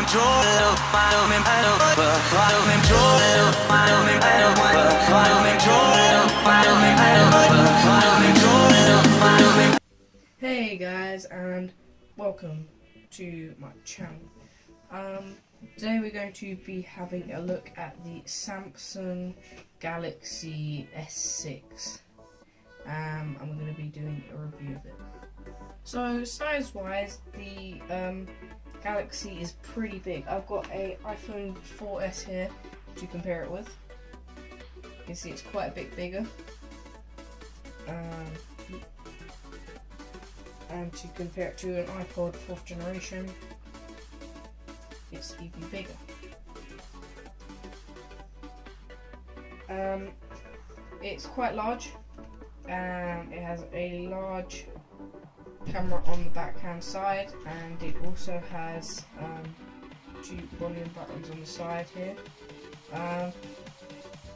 Hey guys, and welcome to my channel. Today we're going to be having a look at the Samsung Galaxy S6, and we're going to be doing a review of it. So size-wise, the Galaxy is pretty big. I've got a iPhone 4S here to compare it with. You can see it's quite a bit bigger. And to compare it to an iPod 4th generation, it's even bigger. It's quite large, and it has a large camera on the backhand side, and it also has two volume buttons on the side here.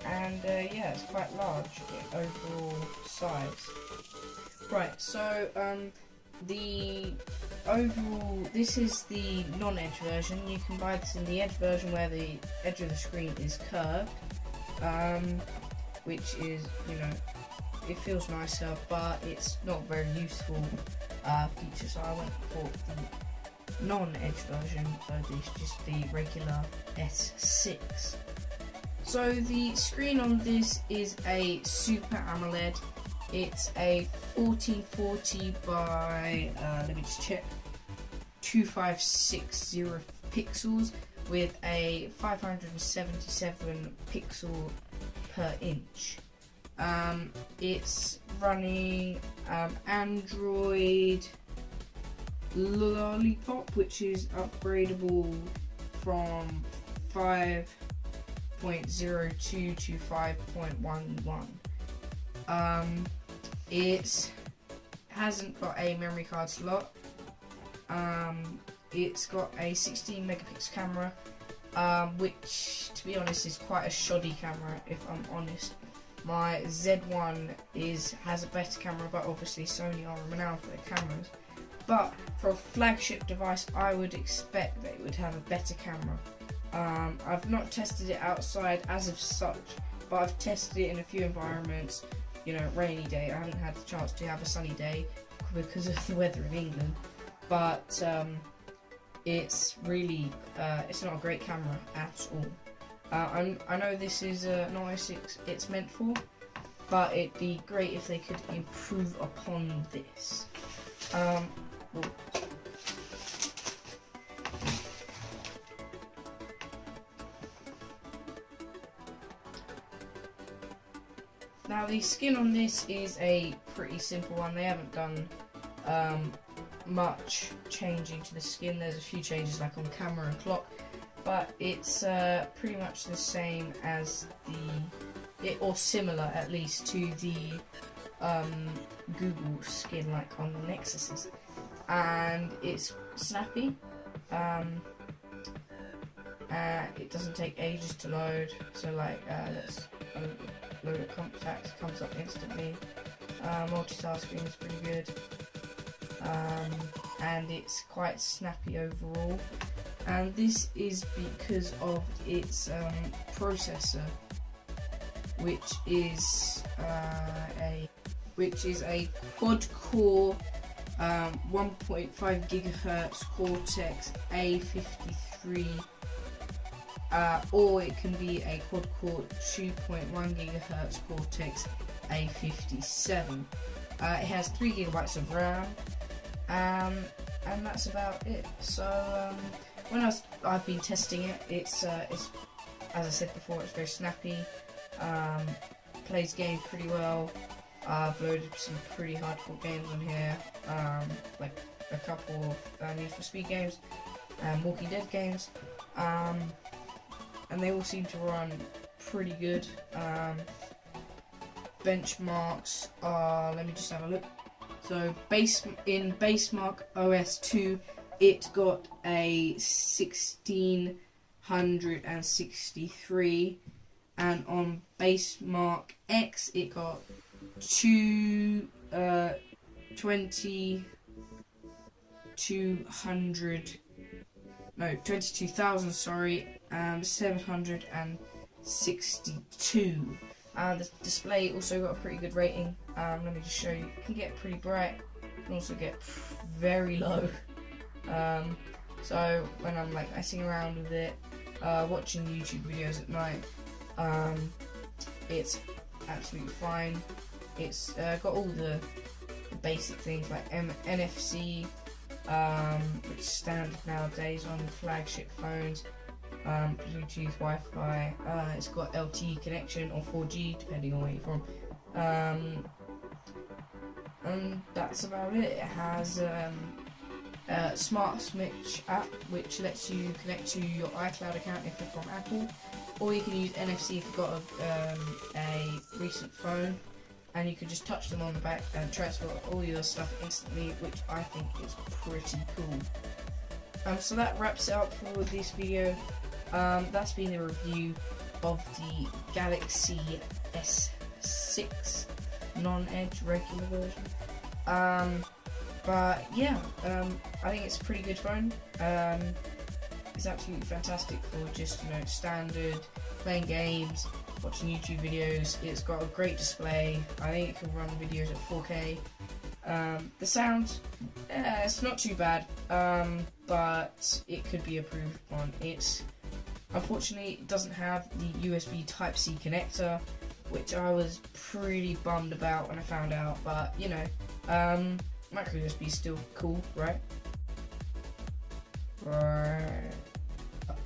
Yeah, it's quite large in overall size. Right, so the overall, this is the non-edge version. You can buy this in the edge version where the edge of the screen is curved, which is, you know, it feels nicer, but it's not very useful feature. So I went for the non-edge version, so it's just the regular S6. So the screen on this is a Super AMOLED. It's a 1440 by, let me just check, 2560 pixels with a 577 pixel per inch. It's running Android Lollipop, which is upgradable from 5.02 to 5.11. It hasn't got a memory card slot. It's got a 16 megapixel camera, which, to be honest, is quite a shoddy camera, if I'm honest. My Z1 has a better camera, but obviously Sony are renowned for their cameras. But for a flagship device, I would expect that it would have a better camera. I've not tested it outside as of such, but I've tested it in a few environments. You know, rainy day. I haven't had the chance to have a sunny day because of the weather in England. But it's really, it's not a great camera at all. I know this is not it's meant for, but it'd be great if they could improve upon this. Now the skin on this is a pretty simple one. They haven't done much changing to the skin. There's a few changes like on camera and clock, but it's pretty much the same as or similar at least to the Google skin, like on the Nexuses. And it's snappy. It doesn't take ages to load, so like let's load of contacts, comes up instantly. Multitasking is pretty good, and it's quite snappy overall. And this is because of its processor, which is a quad-core 1.5 gigahertz Cortex A53. Or it can be a quad-core 2.1 GHz Cortex A57. It has 3 GB of RAM, and that's about it. So when I've been testing it, it's as I said before, it's very snappy. Plays games pretty well. I've loaded some pretty hardcore games on here, like a couple of Need for Speed games and Walking Dead games. And they all seem to run pretty good. Benchmarks are, let me just have a look. So in Basemark OS 2, it got a 1663, and on Basemark X it got 2200 22,000, sorry, 762. The display also got a pretty good rating. Let me just show you. It can get pretty bright, it can also get very low. So when I'm like messing around with it, watching YouTube videos at night, it's absolutely fine. It's got all the basic things like NFC, which is standard nowadays on flagship phones, Bluetooth, Wi-Fi, it's got LTE connection or 4G depending on where you're from, and that's about it. It has a Smart Switch app which lets you connect to your iCloud account if you're from Apple, or you can use NFC if you've got a recent phone, and you can just touch them on the back and transfer all your stuff instantly, which I think is pretty cool. So that wraps it up for this video. That's been a review of the Galaxy S6 non-edge regular version. But yeah, I think it's a pretty good phone. It's absolutely fantastic for just, standard playing games, watching YouTube videos. It's got a great display. I think it can run videos at 4K. The sound, it's not too bad, but it could be improved on. Unfortunately, it doesn't have the USB Type-C connector, which I was pretty bummed about when I found out, but micro USB is still cool, right? Right.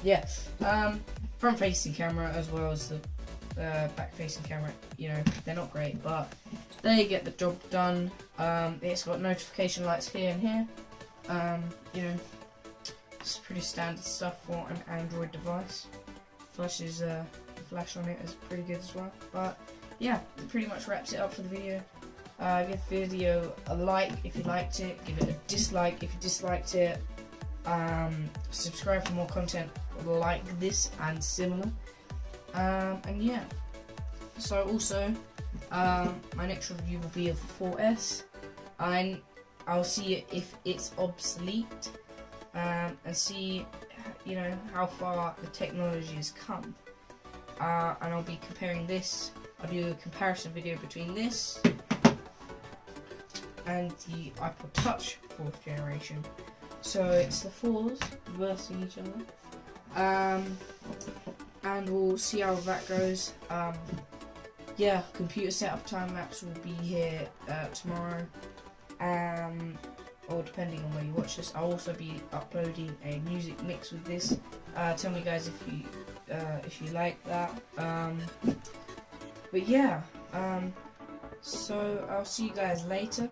Yeah. Front-facing camera as well as the back-facing camera, they're not great, but they get the job done. It's got notification lights here and here. It's pretty standard stuff for an Android device. Flashes, flash on it is pretty good as well. But yeah, that pretty much wraps it up for the video. Give the video a like if you liked it, give it a dislike if you disliked it. Subscribe for more content like this and similar. And yeah, so also my next review will be of the 4S, and I'll see if it's obsolete, and see how far the technology has come, and I'll be comparing this. I'll do a comparison video between this and the iPod Touch 4th generation. So it's the 4s versing each other, and we'll see how that goes. Yeah, computer setup time lapse will be here tomorrow, or depending on where you watch this. I'll also be uploading a music mix with this. Tell me guys if you like that. But yeah, so I'll see you guys later.